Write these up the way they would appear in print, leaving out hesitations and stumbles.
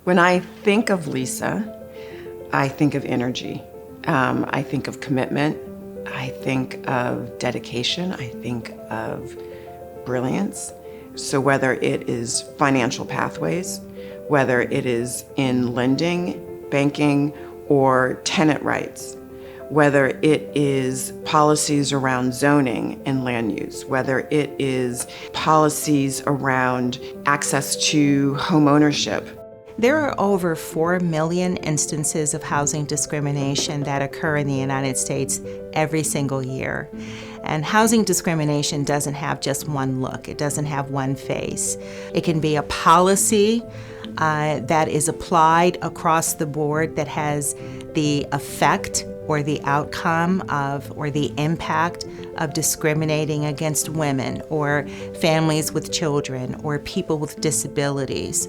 When I think of Lisa, I think of energy. I think of commitment. I think of dedication. I think of brilliance. So whether it is financial pathways, whether it is in lending, banking, or tenant rights, whether it is policies around zoning and land use, whether it is policies around access to home ownership. There are over 4 million instances of housing discrimination that occur in the United States every single year. And housing discrimination doesn't have just one look. It doesn't have one face. It can be a policy that is applied across the board that has the effect or the outcome of, or the impact of discriminating against women or families with children or people with disabilities.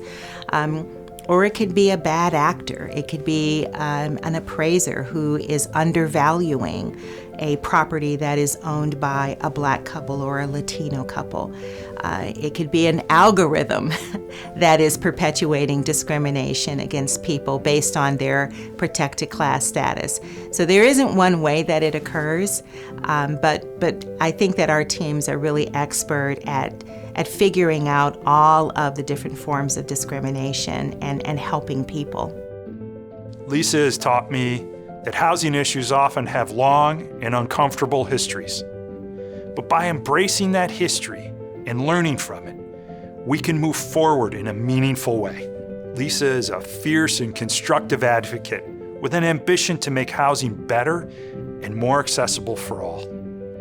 Or it could be a bad actor. It could be an appraiser who is undervaluing a property that is owned by a Black couple or a Latino couple. It could be an algorithm that is perpetuating discrimination against people based on their protected class status. So there isn't one way that it occurs, but I think that our teams are really expert at figuring out all of the different forms of discrimination and helping people. Lisa has taught me that housing issues often have long and uncomfortable histories. But by embracing that history and learning from it, we can move forward in a meaningful way. Lisa is a fierce and constructive advocate with an ambition to make housing better and more accessible for all.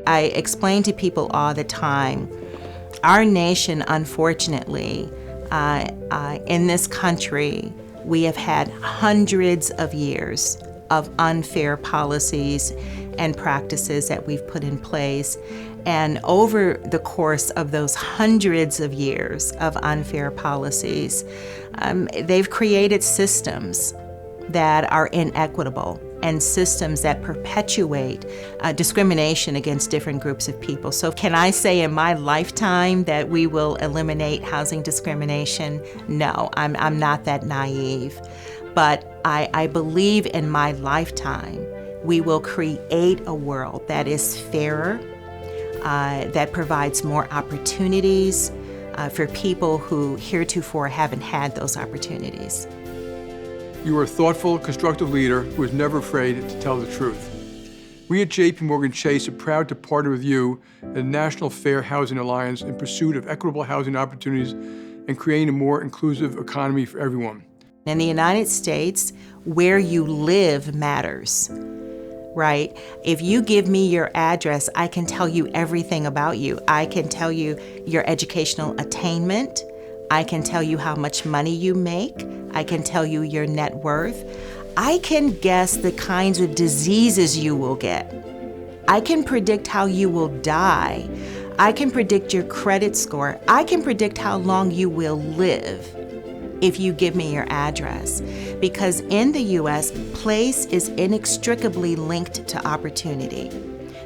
I explain to people all the time, our nation, unfortunately, in this country, we have had hundreds of years of unfair policies and practices that we've put in place. And over the course of those hundreds of years of unfair policies, they've created systems that are inequitable and systems that perpetuate discrimination against different groups of people. So can I say in my lifetime that we will eliminate housing discrimination? No, I'm not that naive. But I believe in my lifetime we will create a world that is fairer, that provides more opportunities for people who heretofore haven't had those opportunities. You are a thoughtful, constructive leader who is never afraid to tell the truth. We at JPMorgan Chase are proud to partner with you and the National Fair Housing Alliance in pursuit of equitable housing opportunities and creating a more inclusive economy for everyone. In the United States, where you live matters, right? If you give me your address, I can tell you everything about you. I can tell you your educational attainment. I can tell you how much money you make. I can tell you your net worth. I can guess the kinds of diseases you will get. I can predict how you will die. I can predict your credit score. I can predict how long you will live if you give me your address. Because in the US, place is inextricably linked to opportunity.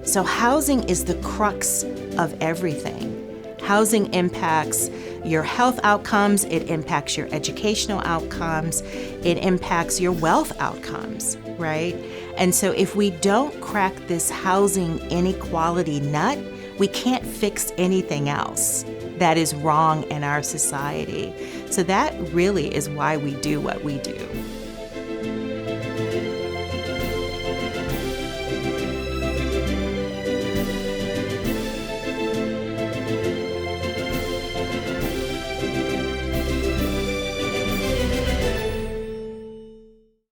So housing is the crux of everything. Housing impacts your health outcomes, it impacts your educational outcomes, it impacts your wealth outcomes, right? And so if we don't crack this housing inequality nut, we can't fix anything else that is wrong in our society. So that really is why we do what we do.